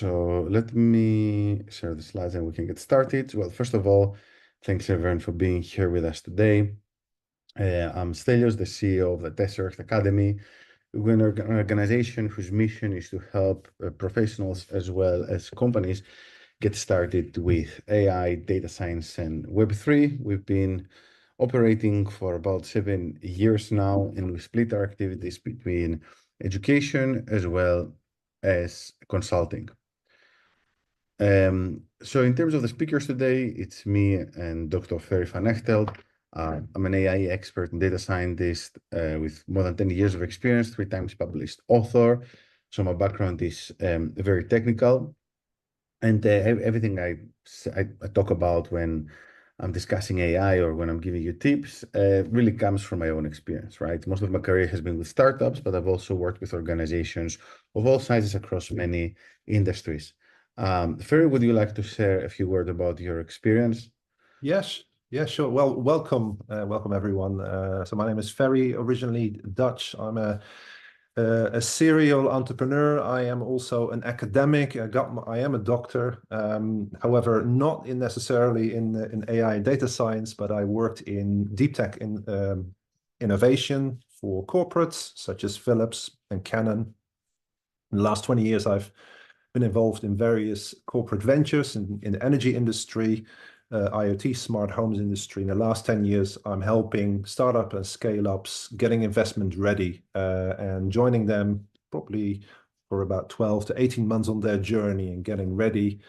So let me share the slides and we can get started. Well, first of all, thanks everyone for being here with us today. I'm Stelios, the CEO of the Tesseract Academy. We're an organization whose mission is to help professionals as well as companies get started with AI, data science, and Web3. We've been operating for about 7 years now, and we split our activities between education as well as consulting. So in terms of the speakers today, it's me and Dr. Ferry van Echteld. I'm an AI expert and data scientist with more than 10 years of experience, 3 times published author. So my background is very technical. And everything I talk about when I'm discussing AI or when I'm giving you tips really comes from my own experience, right? Most of my career has been with startups, but I've also worked with organizations of all sizes across many industries. Ferry, would you like to share a few words about your experience? Yes, yeah, sure. Well, welcome everyone. So my name is Ferry, originally Dutch. I'm a serial entrepreneur. I am also an academic. I am a doctor. However, not necessarily in AI and data science, but I worked in deep tech in innovation for corporates such as Philips and Canon. In the last 20 years, I've been involved in various corporate ventures in the energy industry, IoT, smart homes industry. In the last 10 years, I'm helping startup and scale-ups getting investment ready and joining them probably for about 12 to 18 months on their journey and getting ready.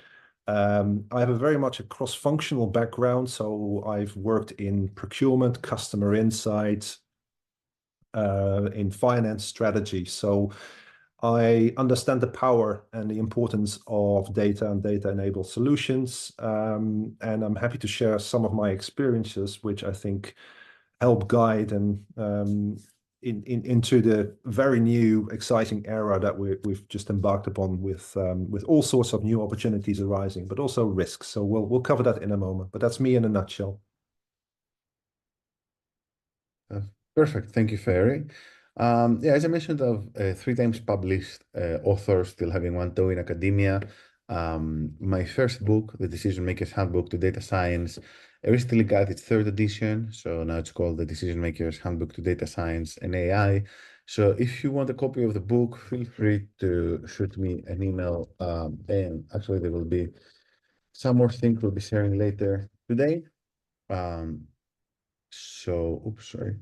I have a very much a cross-functional background, so I've worked in procurement, customer insights, in finance strategy. So I understand the power and the importance of data and data-enabled solutions, and I'm happy to share some of my experiences, which I think help guide and into the very new, exciting era that we've just embarked upon with all sorts of new opportunities arising, but also risks. So we'll cover that in a moment. But that's me in a nutshell. Perfect. Thank you, Ferry. Yeah, as I mentioned, of 3 times published author, still having one toe in academia. My first book, The Decision Maker's Handbook to Data Science, I recently got its 3rd edition. So now it's called The Decision Maker's Handbook to Data Science and AI. So if you want a copy of the book, feel free to shoot me an email. And actually, there will be some more things we'll be sharing later today. Oops, sorry.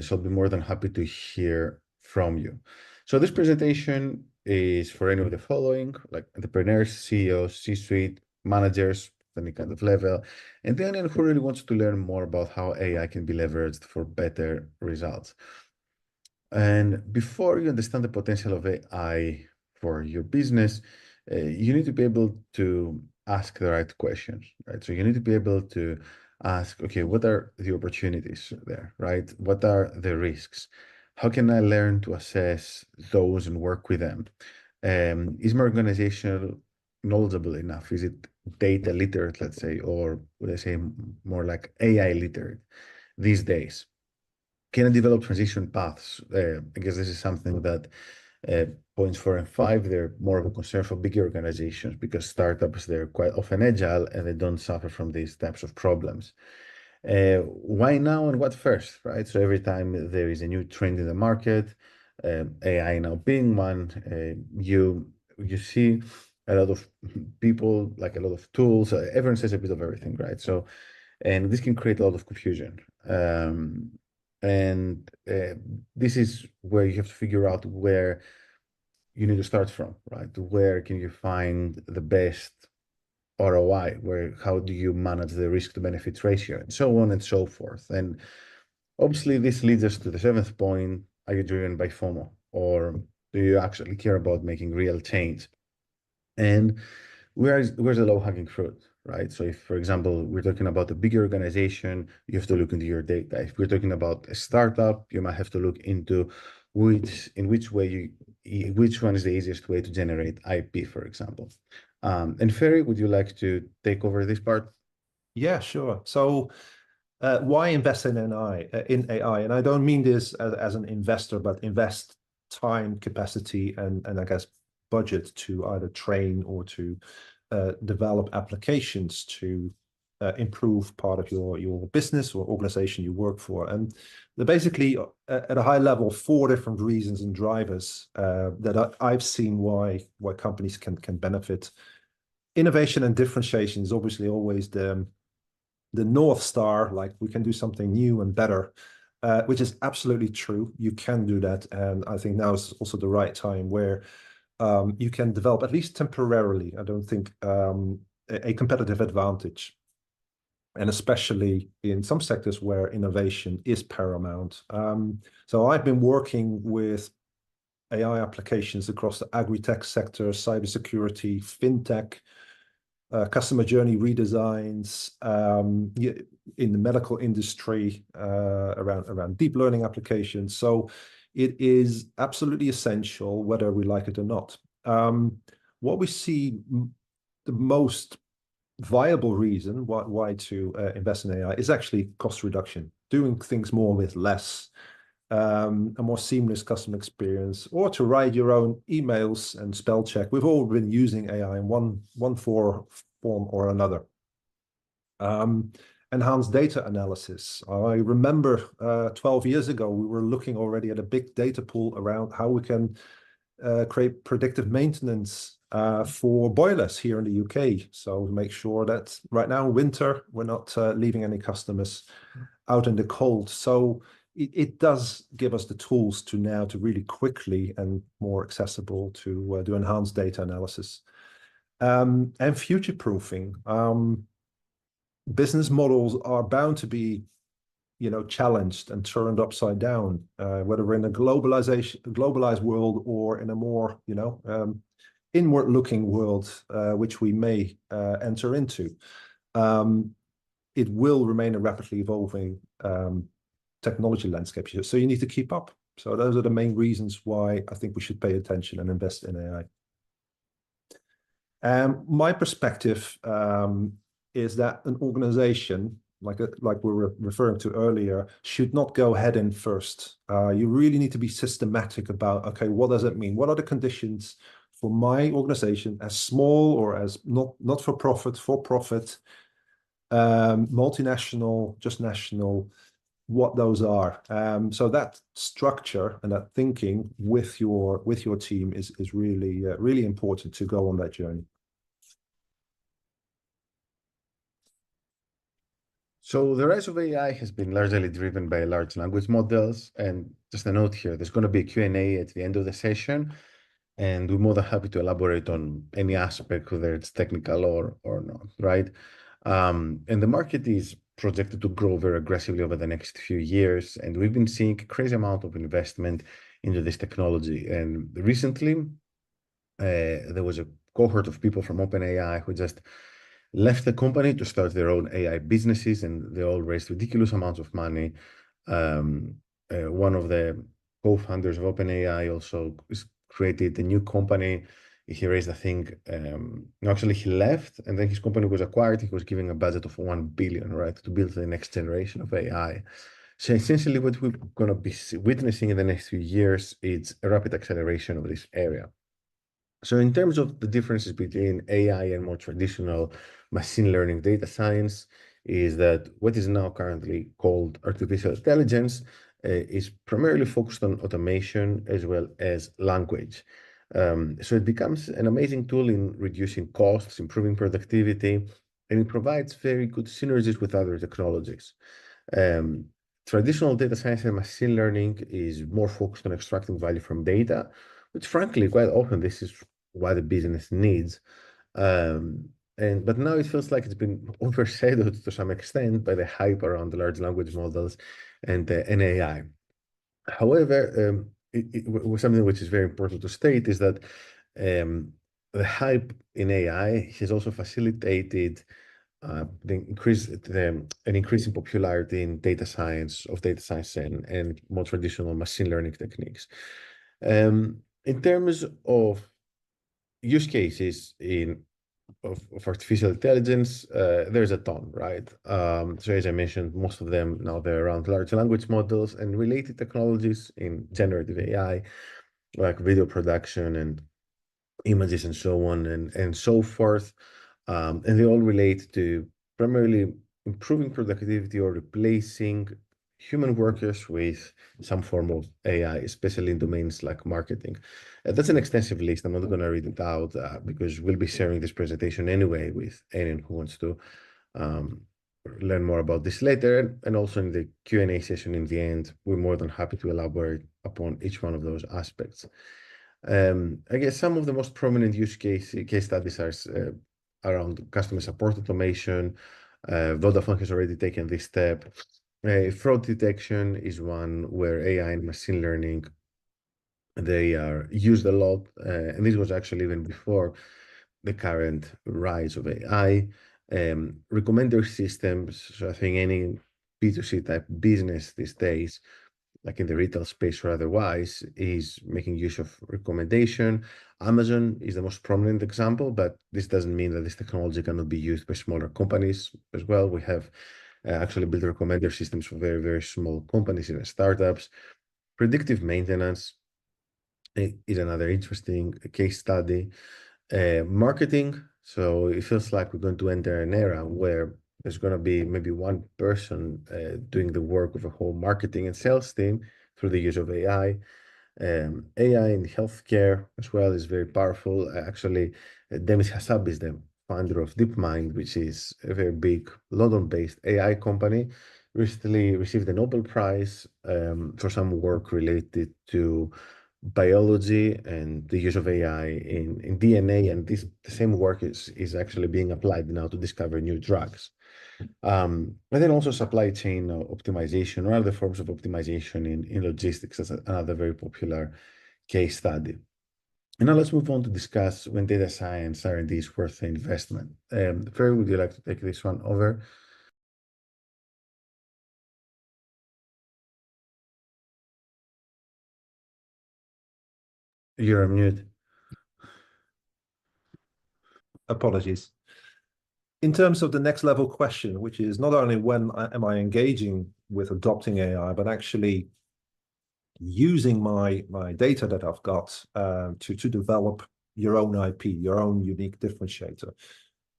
So I'll be more than happy to hear from you. So this presentation is for any of the following, like entrepreneurs, CEOs, C-suite, managers, any kind of level, and anyone who really wants to learn more about how AI can be leveraged for better results. And before you understand the potential of AI for your business, you need to be able to ask the right questions, right? So you need to be able to ask, okay, what are the opportunities there, right? What are the risks? How can I learn to assess those and work with them? Is my organization knowledgeable enough? Is it data literate, let's say, or would I say more like AI literate these days? Can I develop transition paths? I guess this is something that points 4 and 5, they're more of a concern for bigger organizations because startups, they're quite often agile and they don't suffer from these types of problems. Why now and what first, right? So every time there is a new trend in the market, AI now being one, you see a lot of people, like a lot of tools, everyone says a bit of everything, right? So, and this can create a lot of confusion. And this is where you have to figure out where you need to start from, right? Where can you find the best ROI? How do you manage the risk to benefits ratio, and so on and so forth. And obviously, this leads us to the 7th point: are you driven by FOMO, or do you actually care about making real change? And where's the low-hanging fruit, right? So if, for example, we're talking about a bigger organization, you have to look into your data. If we're talking about a startup, you might have to look into which one is the easiest way to generate IP, for example. And Ferry, would you like to take over this part? Yeah, sure. So why invest in AI? And I don't mean this as an investor, but invest time, capacity, and I guess budget to either train or to develop applications to improve part of your business or organization you work for. And they're basically at a high level 4 different reasons and drivers that I've seen why companies can benefit. Innovation and differentiation is obviously always the North Star, like we can do something new and better, which is absolutely true. You can do that. And I think now is also the right time where you can develop, at least temporarily, I don't think, a competitive advantage. And especially in some sectors where innovation is paramount. So I've been working with AI applications across the agri-tech sector, cybersecurity, fintech, customer journey redesigns, in the medical industry, around deep learning applications. So it is absolutely essential whether we like it or not. What we see the most viable reason why to invest in AI is actually cost reduction, doing things more with less, a more seamless customer experience, or to write your own emails and spell check. We've all been using AI in one form or another. Enhanced data analysis. I remember 12 years ago, we were looking already at a big data pool around how we can create predictive maintenance for boilers here in the UK. So make sure that right now, winter, we're not leaving any customers out in the cold. So it does give us the tools to now to really quickly and more accessible to do enhanced data analysis. And future-proofing. Business models are bound to be challenged and turned upside down, whether we're in a globalized world or in a more, inward-looking world, which we may enter into. It will remain a rapidly evolving technology landscape, so you need to keep up. So those are the main reasons why I think we should pay attention and invest in AI. My perspective is that an organization, like we were referring to earlier, should not go head in first. You really need to be systematic about, okay, what does it mean? What are the conditions for my organization, as small or as not for profit, multinational, just national, what those are. So that structure and that thinking with your team is really really important to go on that journey. So the rise of AI has been largely driven by large language models. And just a note here, there's going to be a Q&A at the end of the session, and we're more than happy to elaborate on any aspect, whether it's technical or not, right? And the market is projected to grow very aggressively over the next few years, and we've been seeing a crazy amount of investment into this technology. And recently, there was a cohort of people from OpenAI who just left the company to start their own AI businesses, and they all raised ridiculous amounts of money. One of the co-founders of OpenAI also created a new company. He raised, I think, no, actually he left, and then his company was acquired. He was giving a budget of 1 billion, right, to build the next generation of AI. So essentially what we're going to be witnessing in the next few years is a rapid acceleration of this area. So in terms of the differences between AI and more traditional machine learning data science, is that what is now currently called artificial intelligence is primarily focused on automation as well as language. So it becomes an amazing tool in reducing costs, improving productivity, and it provides very good synergies with other technologies. Traditional data science and machine learning is more focused on extracting value from data, which frankly, quite often, this is what the business needs. But now it feels like it's been overshadowed to some extent by the hype around the large language models and AI. However, something which is very important to state is that the hype in AI has also facilitated an increasing popularity in data science and more traditional machine learning techniques. In terms of use cases of artificial intelligence, there's a ton, right? So as I mentioned, most of them now they're around large language models and related technologies in generative AI, like video production and images and so on and so forth. And they all relate to primarily improving productivity or replacing human workers with some form of AI, especially in domains like marketing. That's an extensive list. I'm not going to read it out because we'll be sharing this presentation anyway with anyone who wants to um, learn more about this later. And also in the Q&A session in the end, we're more than happy to elaborate upon each one of those aspects. I guess some of the most prominent case studies are around customer support automation. Vodafone has already taken this step. Fraud detection is one where AI and machine learning, they are used a lot. And this was actually even before the current rise of AI. Recommender systems, so I think any B2C type business these days, like in the retail space or otherwise, is making use of recommendation. Amazon is the most prominent example, but this doesn't mean that this technology cannot be used by smaller companies as well. We have actually built recommender systems for very, very small companies, even startups. Predictive maintenance is another interesting case study. Marketing. So it feels like we're going to enter an era where there's going to be maybe one person doing the work of a whole marketing and sales team through the use of AI. AI in healthcare as well is very powerful. Actually, Demis Hassab is the founder of DeepMind, which is a very big London-based AI company. Recently received a Nobel Prize for some work related to biology and the use of AI in DNA, and the same work is actually being applied now to discover new drugs. And then also supply chain optimization or other forms of optimization in logistics. That's another very popular case study. And now let's move on to discuss when data science R&D is worth the investment. Ferry, would you like to take this one over? You're on mute. Apologies. In terms of the next level question, which is not only when am I engaging with adopting AI, but actually using my data that I've got to develop your own IP, your own unique differentiator.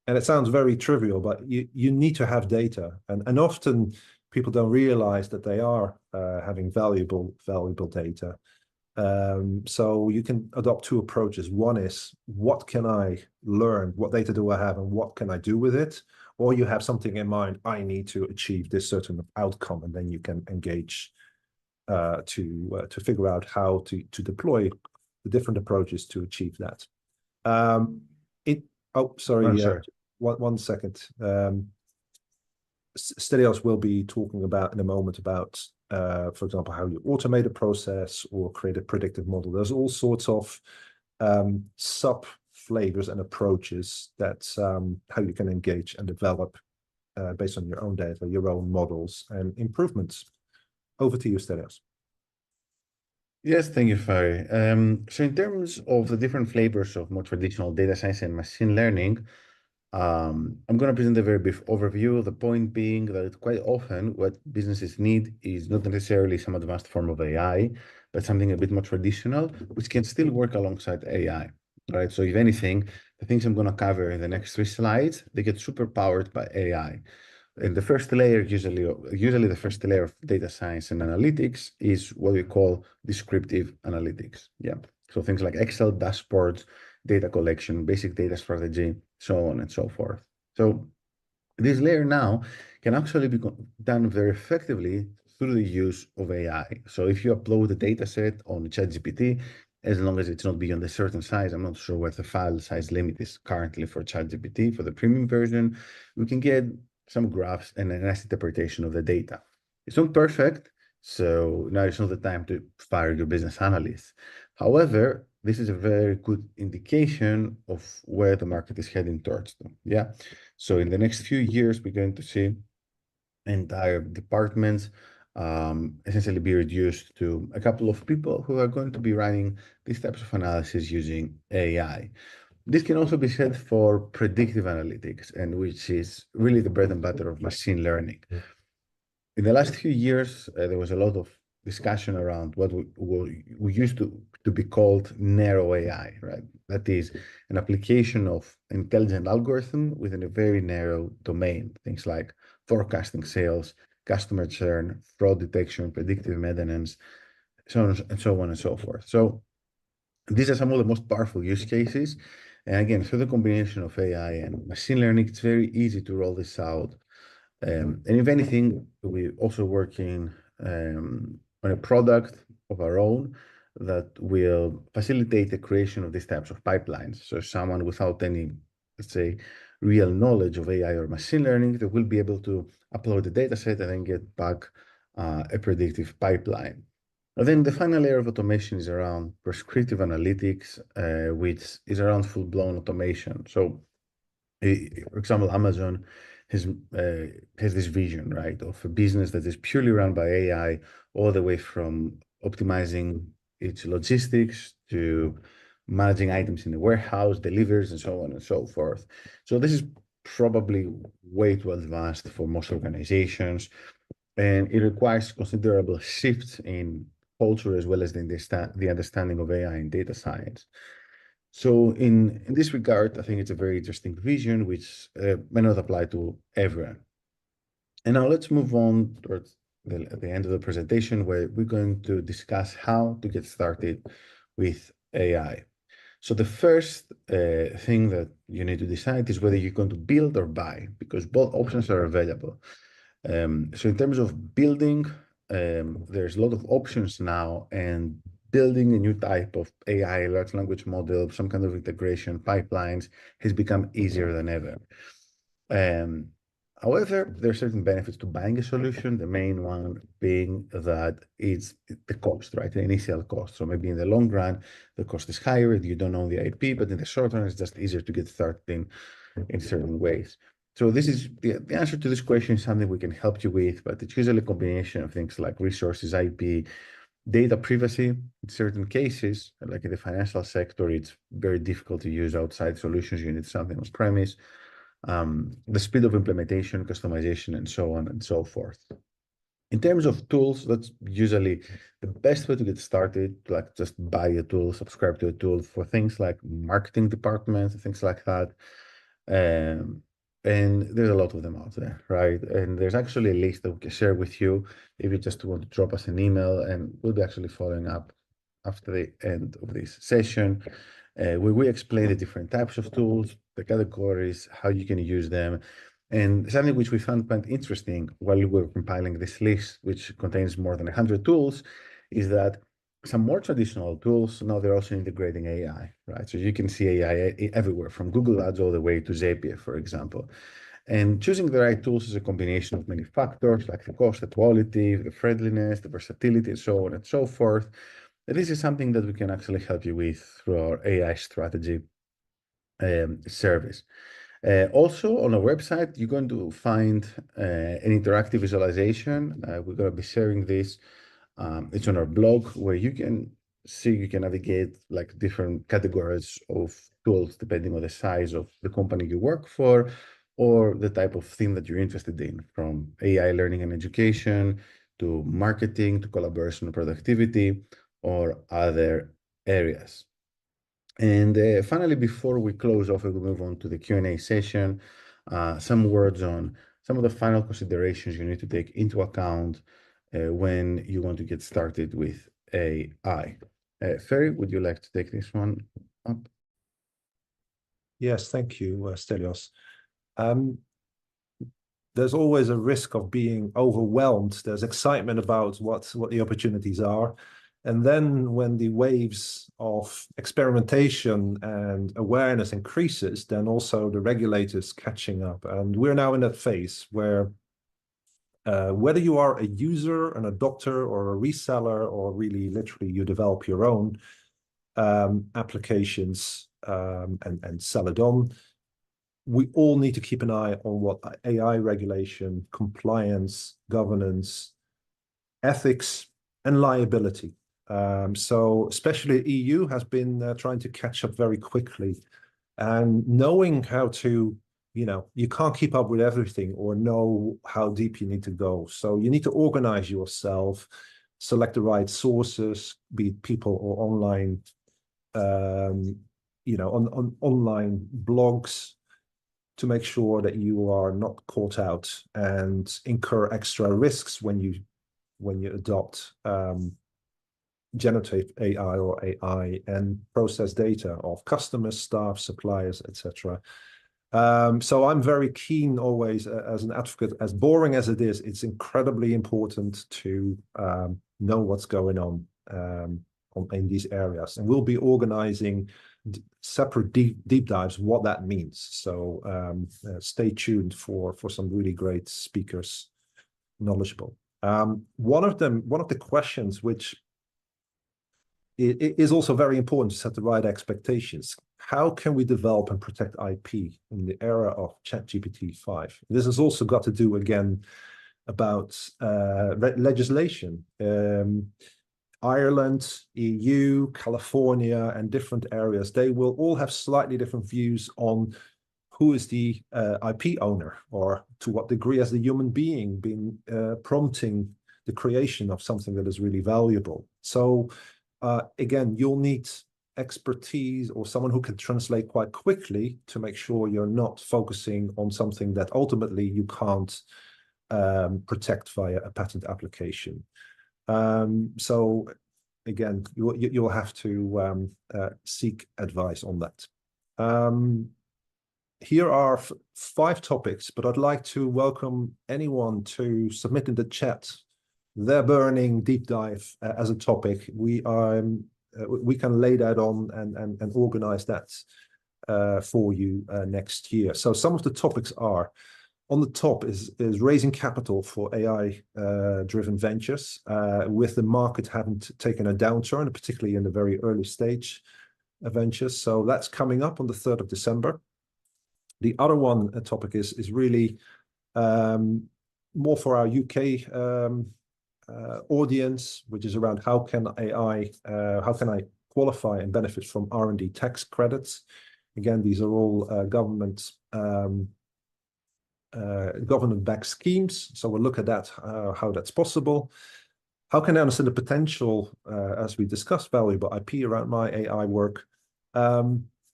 And it sounds very trivial, but you need to have data. And often people don't realize that they are having valuable data. So you can adopt two approaches. One is, what can I learn? What data do I have and what can I do with it? Or you have something in mind, I need to achieve this certain outcome, and then you can engage to figure out how to deploy the different approaches to achieve that. Sorry. 1 second. Stelios will be talking about in a moment about, for example, how you automate a process or create a predictive model. There's all sorts of sub flavors and approaches that how you can engage and develop based on your own data, your own models and improvements. Over to you, Stelios. Yes, thank you, Ferry. So in terms of the different flavors of more traditional data science and machine learning, I'm going to present a very brief overview. The point being that quite often what businesses need is not necessarily some advanced form of AI, but something a bit more traditional, which can still work alongside AI, right? So if anything, the things I'm going to cover in the next 3 slides, they get super powered by AI. And the first layer, usually the first layer of data science and analytics is what we call descriptive analytics. Yeah. So things like Excel dashboards, data collection, basic data strategy, so on and so forth. So this layer now can actually be done very effectively through the use of AI. So if you upload a data set on ChatGPT, as long as it's not beyond a certain size, I'm not sure what the file size limit is currently for ChatGPT, for the premium version, we can get some graphs and a nice interpretation of the data. It's not perfect, so now it's not the time to fire your business analyst. However, this is a very good indication of where the market is heading towards them. Yeah. So in the next few years, we're going to see entire departments essentially be reduced to a couple of people who are going to be running these types of analysis using AI. This can also be said for predictive analytics, and which is really the bread and butter of machine learning. In the last few years, there was a lot of discussion around what we used to to be called narrow AI, right? That is an application of intelligent algorithm within a very narrow domain. Things like forecasting sales, customer churn, fraud detection, predictive maintenance, so on and so on and so forth. So these are some of the most powerful use cases. And again, through the combination of AI and machine learning, it's very easy to roll this out. And if anything, we're also working on a product of our own that will facilitate the creation of these types of pipelines. So someone without any, let's say, real knowledge of AI or machine learning, they will be able to upload the data set and then get back a predictive pipeline. And then the final layer of automation is around prescriptive analytics, which is around full-blown automation. So, for example, Amazon has this vision, right, of a business that is purely run by AI, all the way from optimizing its logistics to managing items in the warehouse, deliveries, and so on and so forth. So this is probably way too advanced for most organizations, and it requires considerable shifts in culture as well as the understanding of AI and data science. So in this regard, I think it's a very interesting vision, which may not apply to everyone. And now let's move on towards the end of the presentation, where we're going to discuss how to get started with AI. So the first thing that you need to decide is whether you're going to build or buy, because both options are available. So in terms of building, there's a lot of options now, and building a new type of AI, large language model, some kind of integration pipelines has become easier than ever. However, there are certain benefits to buying a solution. The main one being that it's the cost, right? The initial cost. So maybe in the long run, the cost is higher, you don't own the IP, but in the short run, it's just easier to get started in certain ways. So this is the answer to this question is something we can help you with, but it's usually a combination of things like resources, IP, data privacy. In certain cases, like in the financial sector, it's very difficult to use outside solutions. You need something on premise. The speed of implementation, customization, and so on and so forth. In terms of tools, that's usually the best way to get started, like just buy a tool, subscribe to a tool for things like marketing departments, things like that. And there's a lot of them out there, right? And there's actually a list that we can share with you if you just want to drop us an email, and we'll be actually following up after the end of this session, where we explain the different types of tools, the categories, how you can use them. And something which we found quite interesting while we were compiling this list, which contains more than 100 tools, is that some more traditional tools, now they're also integrating AI, right? So you can see AI everywhere, from Google Ads all the way to Zapier, for example. And choosing the right tools is a combination of many factors, like the cost, the quality, the friendliness, the versatility, and so on and so forth. And this is something that we can actually help you with through our AI strategy service. Also, on our website, you're going to find an interactive visualization. We're going to be sharing this. It's on our blog, where you can navigate like different categories of tools depending on the size of the company you work for or the type of theme that you're interested in, from AI learning and education to marketing to collaboration and productivity or other areas. And finally, before we close off and we move on to the Q&A session, some words on some of the final considerations you need to take into account when you want to get started with AI. Ferry, would you like to take this one up? Yes, thank you, Stelios. There's always a risk of being overwhelmed. There's excitement about what the opportunities are. And then when the waves of experimentation and awareness increases, then also the regulators catching up. And we're now in that phase where whether you are a user, an adopter, or a reseller, or really literally you develop your own applications and sell it on, we all need to keep an eye on what AI regulation, compliance, governance, ethics, and liability. So especially EU has been trying to catch up very quickly, and knowing how to, you can't keep up with everything or know how deep you need to go. So you need to organize yourself, select the right sources, be it people or online, on online blogs, to make sure that you are not caught out and incur extra risks when you adopt generative AI or AI and process data of customers, staff, suppliers, etc. So I'm very keen always as an advocate, as boring as it is, it's incredibly important to know what's going on in these areas. And we'll be organizing separate deep dives, what that means. So stay tuned for some really great speakers, knowledgeable. One of the questions which it is also very important to set the right expectations. How can we develop and protect IP in the era of ChatGPT 5? This has also got to do, again, about legislation. Ireland, EU, California, and different areas, they will all have slightly different views on who is the IP owner, or to what degree has the human being been prompting the creation of something that is really valuable. So again, you'll need expertise or someone who can translate quite quickly to make sure you're not focusing on something that ultimately you can't protect via a patent application. So again, you'll have to seek advice on that. Here are 5 topics, but I'd like to welcome anyone to submit in the chat their burning deep dive as a topic. We can lay that on and organize that for you next year. So some of the topics are, on the top is raising capital for AI driven ventures, with the market having taken a downturn, particularly in the very early stage ventures. So that's coming up on the 3rd of December. The other one topic is really more for our UK audience, which is around how can I qualify and benefit from R&D tax credits. Again, these are all government-backed schemes. So we'll look at that, how that's possible. How can I understand the potential, as we discussed, valuable IP around my AI work?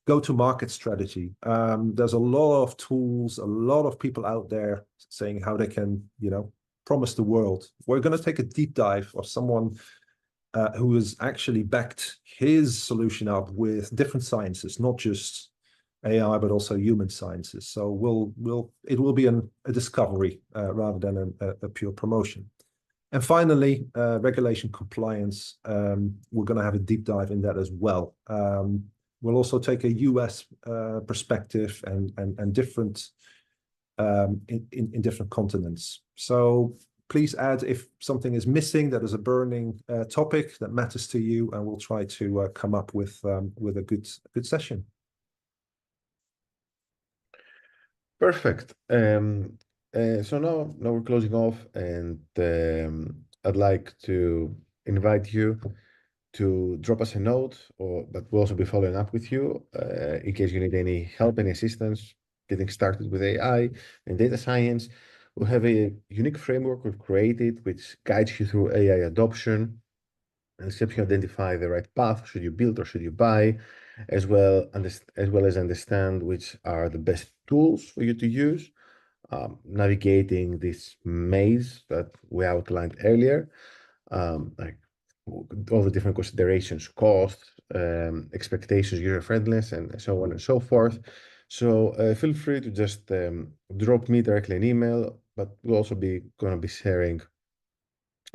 Go-to-market strategy. There's a lot of tools, a lot of people out there saying how they can, promise the world. We're going to take a deep dive of someone who has actually backed his solution up with different sciences, not just AI, but also human sciences. So it will be a discovery rather than a pure promotion. And finally, regulation compliance. We're going to have a deep dive in that as well. We'll also take a US perspective and different in different continents. So please add if something is missing that is a burning topic that matters to you, and we'll try to come up with a good session. Perfect. So now we're closing off, and I'd like to invite you to drop us a note, but we'll also be following up with you in case you need any help, any assistance getting started with AI and data science. We have a unique framework we've created which guides you through AI adoption and helps you identify the right path. Should you build or should you buy, as well as understand which are the best tools for you to use, navigating this maze that we outlined earlier, like all the different considerations, cost, expectations, user friendliness, and so on and so forth. So feel free to just drop me directly an email, but we'll also be going to be sharing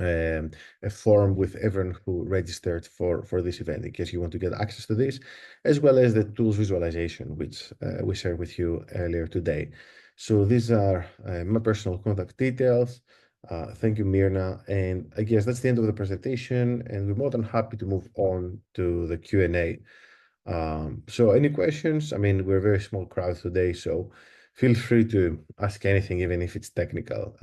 a form with everyone who registered for this event in case you want to get access to this, as well as the tools visualization, which we shared with you earlier today. So these are my personal contact details. Thank you, Mirna. And I guess that's the end of the presentation, and we're more than happy to move on to the Q&A. So any questions? I mean, we're a very small crowd today, so feel free to ask anything, even if it's technical.